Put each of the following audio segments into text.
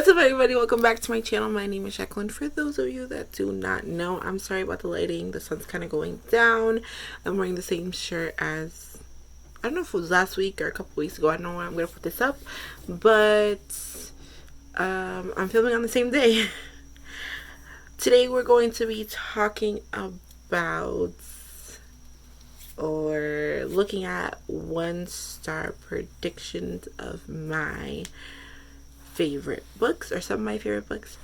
What's up, everybody? Welcome back to my channel. My name is Jacqueline. For those of you that do not know, I'm sorry about the lighting. The sun's kind of going down. I'm wearing the same shirt as, I don't know if it was last week or a couple weeks ago. I don't know when I'm going to put this up, but I'm filming on the same day. Today we're going to be talking about or looking at 1-star predictions of my favorite books, or some of my favorite books.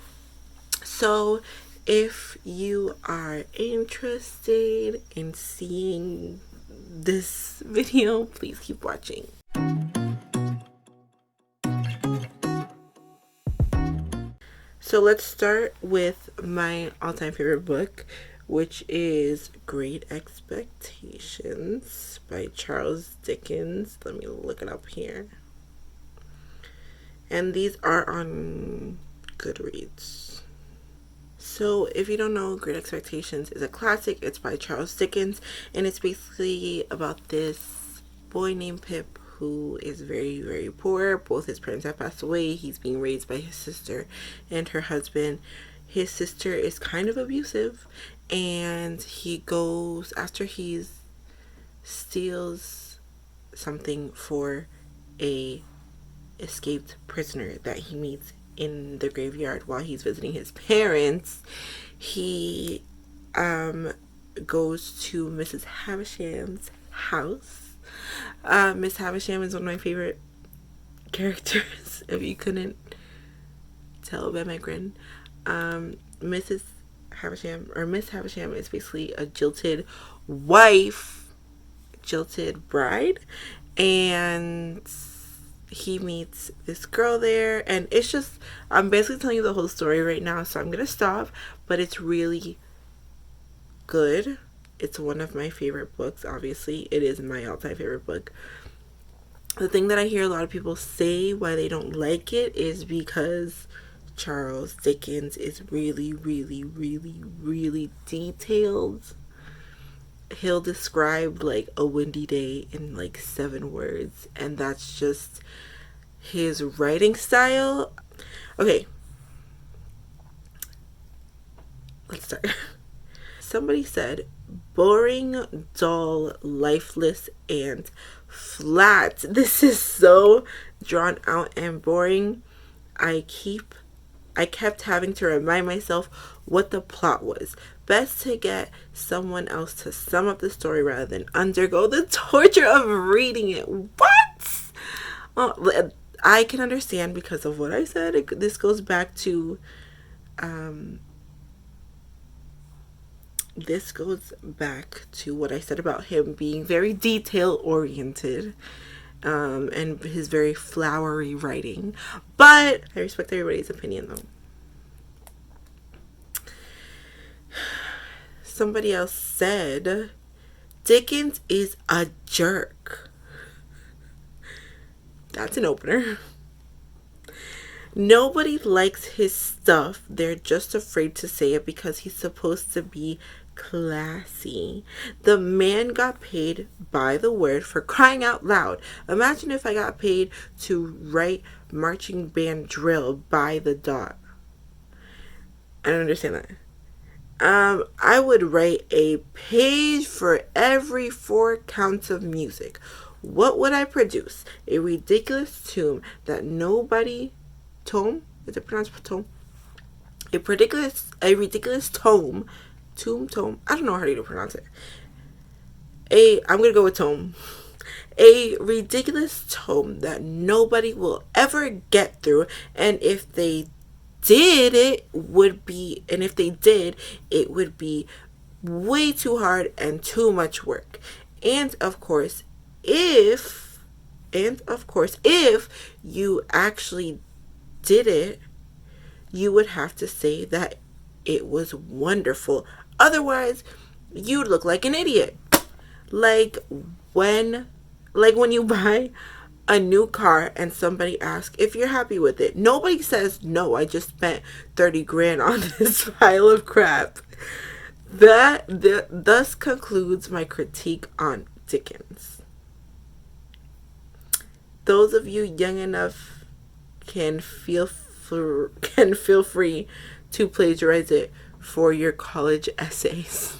So if you are interested in seeing this video, please keep watching. So let's start with my all-time favorite book, which is Great Expectations by Charles Dickens. Let me look it up here. And these are on Goodreads. So if you don't know, Great Expectations is a classic. It's by Charles Dickens, and it's basically about this boy named Pip who is very, very poor. Both his parents have passed away. He's being raised by his sister and her husband. His sister is kind of abusive, and he goes after he steals something for a escaped prisoner that he meets in the graveyard while he's visiting his parents. He goes to Mrs. Havisham's house. Miss Havisham is one of my favorite characters, if you couldn't tell by my grin. Mrs. Havisham, or Miss Havisham, is basically a jilted wife, jilted bride, and he meets this girl there, and it's just, I'm basically telling you the whole story right now, so I'm gonna stop, but it's really good. It's one of my favorite books. Obviously it is my all-time favorite book. The thing that I hear a lot of people say why they don't like it is because Charles Dickens is really, really, really, really detailed. He'll describe like a windy day in like 7 words, and that's just his writing style. Okay, let's start. Somebody said boring, dull, lifeless, and flat. This is so drawn out and boring. I kept having to remind myself what the plot was. Best to get someone else to sum up the story rather than undergo the torture of reading it. What? Oh, I can understand because of what I said. This goes back to what I said about him being very detail oriented, and his very flowery writing. But I respect everybody's opinion though. Somebody else said Dickens is a jerk. That's an opener. Nobody likes his stuff. They're just afraid to say it because he's supposed to be classy. The man got paid by the word, for crying out loud. Imagine if I got paid to write marching band drill by the dot. I don't understand that. I would write a page for every 4 counts of music. What would I produce? A ridiculous tome that nobody... Tome? Is it pronounced tome? A ridiculous tome. Tome? I don't know how to pronounce it. I'm gonna go with tome. A ridiculous tome that nobody will ever get through, and if they did, it would be way too hard and too much work. And of course, if you actually did it, you would have to say that it was wonderful. Otherwise, you'd look like an idiot. Like when you buy a new car and somebody asks if you're happy with it. Nobody says, no, I just spent 30 grand on this pile of crap. Thus concludes my critique on Dickens. Those of you young enough can feel can feel free to plagiarize it for your college essays.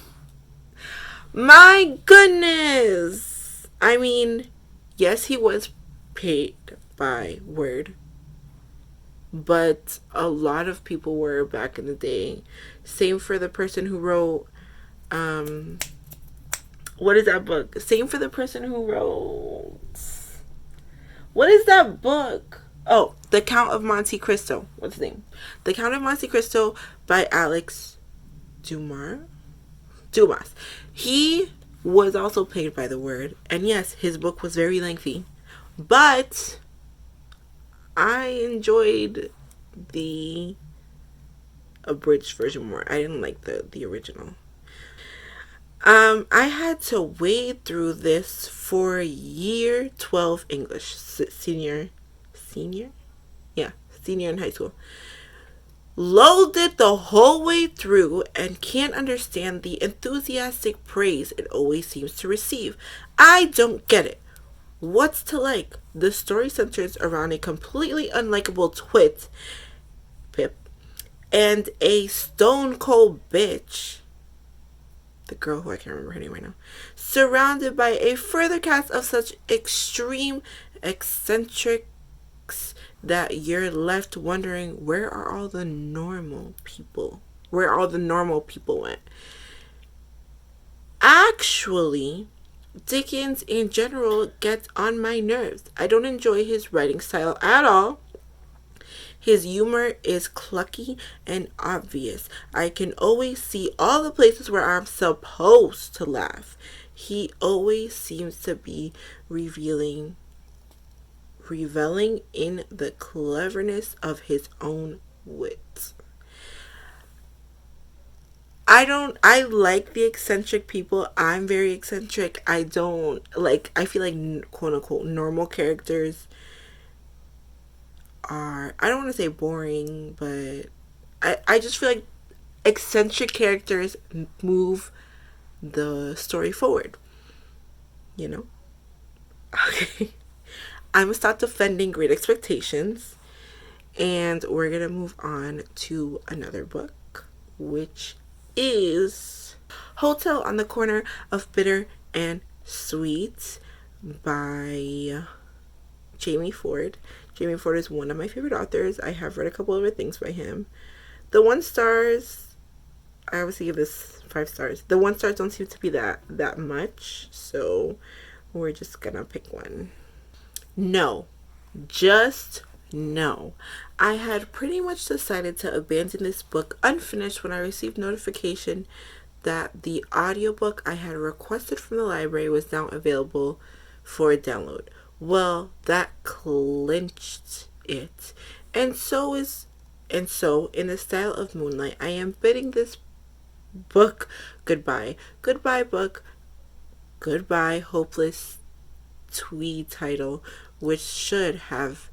My goodness! I mean, yes, he was paid by Word, but a lot of people were back in the day. Same for the person who wrote, what is that book? Same for the person who wrote, what is that book? Oh, The Count of Monte Cristo. What's his name? The Count of Monte Cristo by Alex Dumas. He was also paid by the Word, and yes, his book was very lengthy, but I enjoyed the abridged version more. I didn't like the original. I had to wade through this for year 12 English, senior, yeah, senior in high school. Loathed the whole way through and can't understand the enthusiastic praise it always seems to receive. I don't get it. What's to like? The story centers around a completely unlikable twit, Pip, and a stone cold bitch, the girl who I can't remember her name right now, surrounded by a further cast of such extreme eccentrics that you're left wondering where all the normal people went. Actually, Dickens in general gets on my nerves. I don't enjoy his writing style at all. His humor is clucky and obvious. I can always see all the places where I'm supposed to laugh. He always seems to be reveling in the cleverness of his own wit. I like the eccentric people. I'm very eccentric. I feel like quote unquote normal characters are, I don't want to say boring, but I just feel like eccentric characters move the story forward. You know? Okay. I'm going to stop defending Great Expectations, and we're going to move on to another book, which is Hotel on the Corner of Bitter and Sweet by Jamie Ford. Jamie Ford is one of my favorite authors. I have read a couple of other things by him. The 1 stars, I obviously give this 5 stars. The 1 stars don't seem to be that much, so we're just gonna pick one. No. Just no. I had pretty much decided to abandon this book unfinished when I received notification that the audiobook I had requested from the library was now available for download. Well, that clinched it. And so, in the style of Moonlight, I am bidding this book goodbye. Goodbye, book. Goodbye, hopeless twee title, which should have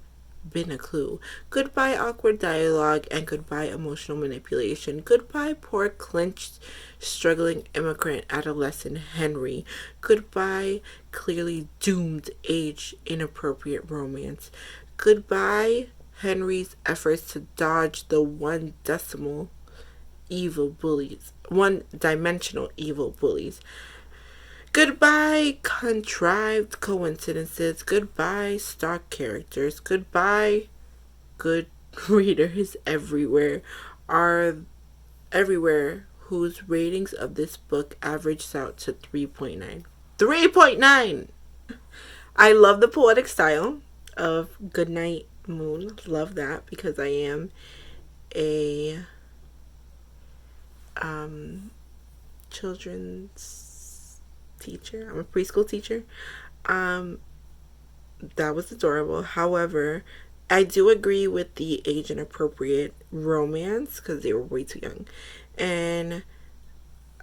been a clue. Goodbye, awkward dialogue, and goodbye, emotional manipulation. Goodbye, poor, clinched, struggling immigrant adolescent Henry. Goodbye, clearly doomed age inappropriate romance. Goodbye, Henry's efforts to dodge the one-dimensional evil bullies. Goodbye, contrived coincidences. Goodbye, stock characters. Goodbye, good readers everywhere whose ratings of this book averaged out to 3.9. 3.9! I love the poetic style of Goodnight Moon. Love that because I am a children's teacher. I'm a preschool teacher. That was adorable. However, I do agree with the age inappropriate romance because they were way too young. And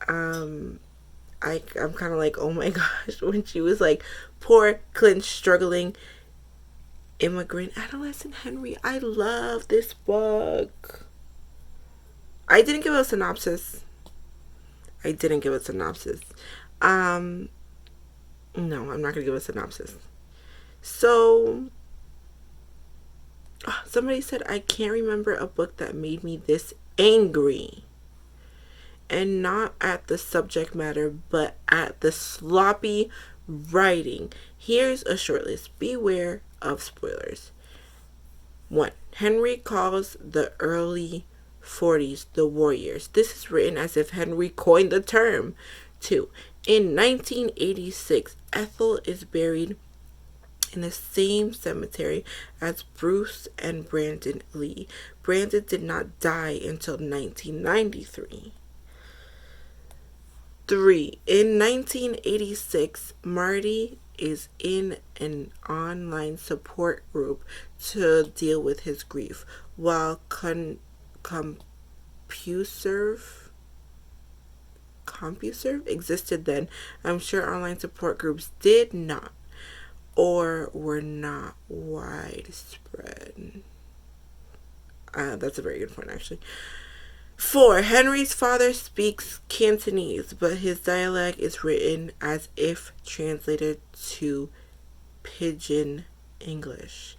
I'm kind of like, oh my gosh, when she was like, poor Clint struggling immigrant adolescent Henry. I love this book. I didn't give a synopsis. No, I'm not gonna give a synopsis. So Somebody said, I can't remember a book that made me this angry. And not at the subject matter, but at the sloppy writing. Here's a short list. Beware of spoilers. 1. Henry calls the early 40s the warriors. This is written as if Henry coined the term. 2. In 1986, Ethel is buried in the same cemetery as Bruce and Brandon Lee. Brandon did not die until 1993. 3. In 1986, Marty is in an online support group to deal with his grief, while CompuServe existed then. I'm sure online support groups did not or were not widespread. That's a very good point, actually. 4. Henry's father speaks Cantonese, but his dialect is written as if translated to Pidgin English.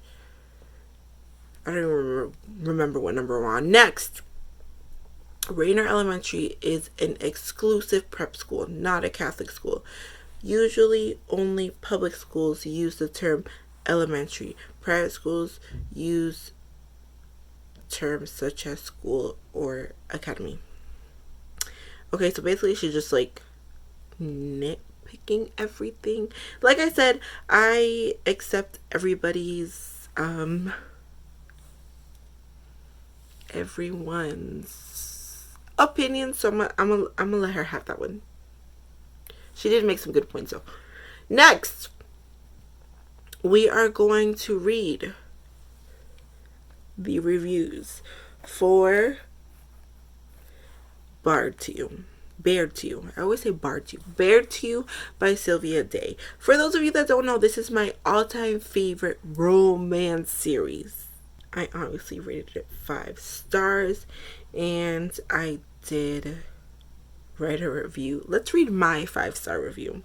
I don't even remember what number we're on. Next, Rainer Elementary is an exclusive prep school, not a Catholic school. Usually, only public schools use the term elementary. Private schools use terms such as school or academy. Okay, so basically she's just like nitpicking everything. Like I said, I accept everyone's opinion, so I'm gonna let her have that one. She did make some good points though. Next, we are going to read the reviews for Bared to You. I always say Bared to You. Bared to You by Sylvia Day. For those of you that don't know, this is my all-time favorite romance series. I obviously rated it 5 stars, and I did write a review. Let's read my 5-star review.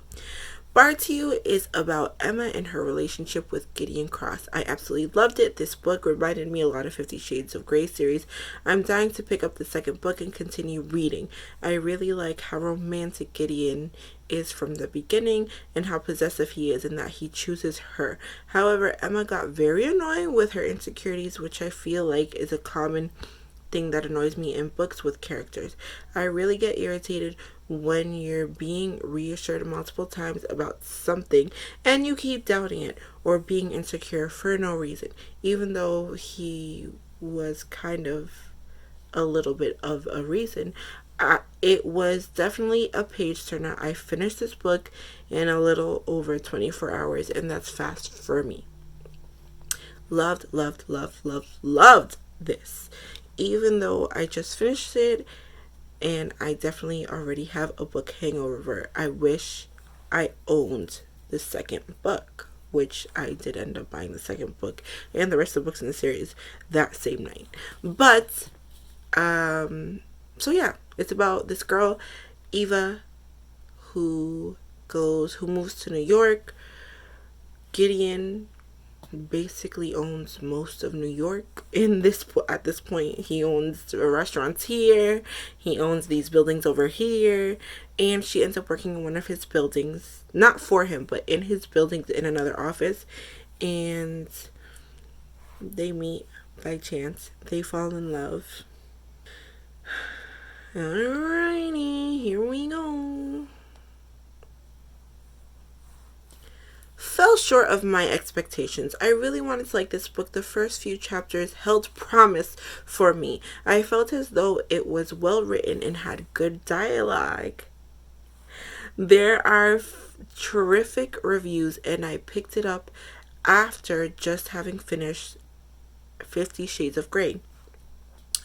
Bared to You is about Emma and her relationship with Gideon Cross. I absolutely loved it. This book reminded me a lot of 50 Shades of Grey series. I'm dying to pick up the second book and continue reading. I really like how romantic Gideon is from the beginning and how possessive he is and that he chooses her. However, Emma got very annoying with her insecurities, which I feel like is a common thing that annoys me in books with characters. I really get irritated when you're being reassured multiple times about something and you keep doubting it or being insecure for no reason, even though he was kind of a little bit of a reason. It was definitely a page turner. I finished this book in a little over 24 hours, and that's fast for me. Loved this. Even though I just finished it and I definitely already have a book hangover, I wish I owned the second book, which I did end up buying the second book and the rest of the books in the series that same night. But, so yeah, it's about this girl, Eva, who moves to New York. Gideon basically owns most of New York at this point. He owns restaurants here, he owns these buildings over here, and she ends up working in one of his buildings, not for him, but in his buildings in another office, and they meet by chance. They fall in love. Alrighty, here we go. Fell short of my expectations. I really wanted to like this book. The first few chapters held promise for me. I felt as though it was well written and had good dialogue. There are terrific reviews, and I picked it up after just having finished 50 Shades of Grey.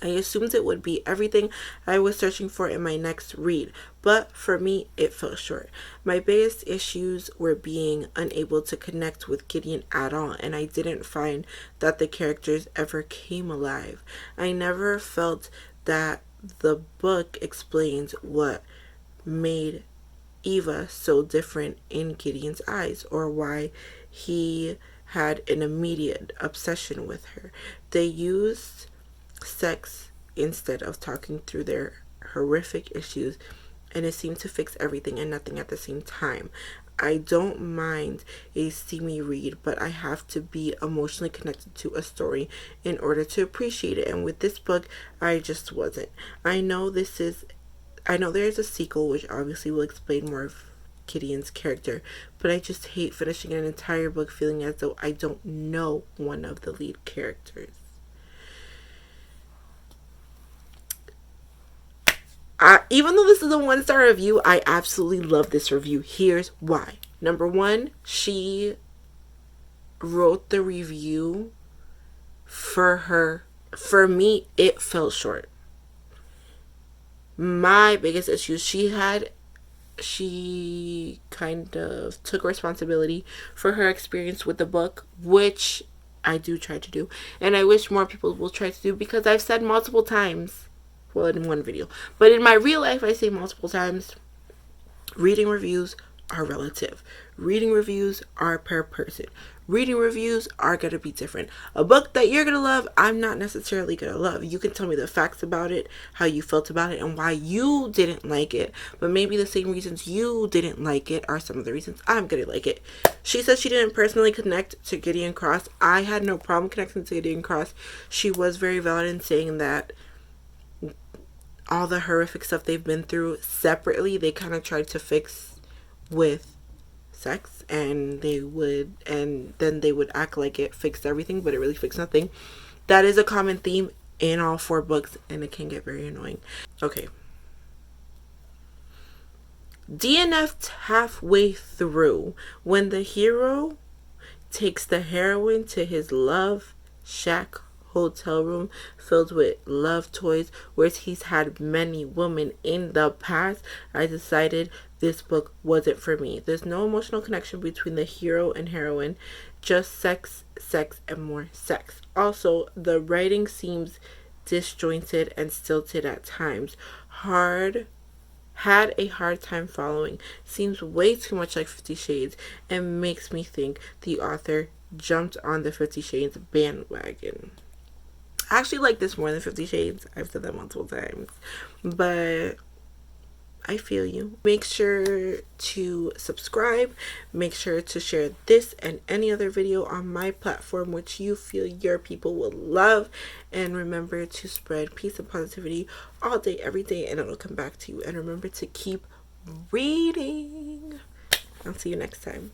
I assumed it would be everything I was searching for in my next read, but for me, it fell short. My biggest issues were being unable to connect with Gideon at all, and I didn't find that the characters ever came alive. I never felt that the book explains what made Eva so different in Gideon's eyes, or why he had an immediate obsession with her. They used sex instead of talking through their horrific issues, and it seemed to fix everything and nothing at the same time. I don't mind a steamy read, but I have to be emotionally connected to a story in order to appreciate it. And with this book, I just wasn't. I know there's a sequel, which obviously will explain more of Gideon's character, but I just hate finishing an entire book feeling as though I don't know one of the lead characters. Even though this is a 1-star review, I absolutely love this review. Here's why. Number one, she wrote the review for her. For me, it fell short. My biggest issue, she kind of took responsibility for her experience with the book, which I do try to do, and I wish more people will try to do, because I've said multiple times, well, in one video, but in my real life I say multiple times, reading reviews are relative. Reading reviews are per person. Reading reviews are going to be different. A book that you're going to love, I'm not necessarily going to love. You can tell me the facts about it, how you felt about it, and why you didn't like it. But maybe the same reasons you didn't like it are some of the reasons I'm going to like it. She says she didn't personally connect to Gideon Cross. I had no problem connecting to Gideon Cross. She was very valid in saying that all the horrific stuff they've been through separately, they kind of tried to fix with sex, and then they would act like it fixed everything, but it really fixed nothing. That is a common theme in all 4 books, and it can get very annoying. Okay. DNF'd halfway through when the hero takes the heroine to his love shack hotel room filled with love toys, where he's had many women in the past. I decided this book wasn't for me. There's no emotional connection between the hero and heroine, just sex, and more sex. Also, the writing seems disjointed and stilted at times. Had a hard time following. Seems way too much like 50 Shades, and makes me think the author jumped on the 50 Shades bandwagon. I actually like this more than 50 Shades. I've said that multiple times. But I feel you. Make sure to subscribe. Make sure to share this and any other video on my platform which you feel your people will love. And remember to spread peace and positivity all day, every day, and it'll come back to you. And remember to keep reading. I'll see you next time.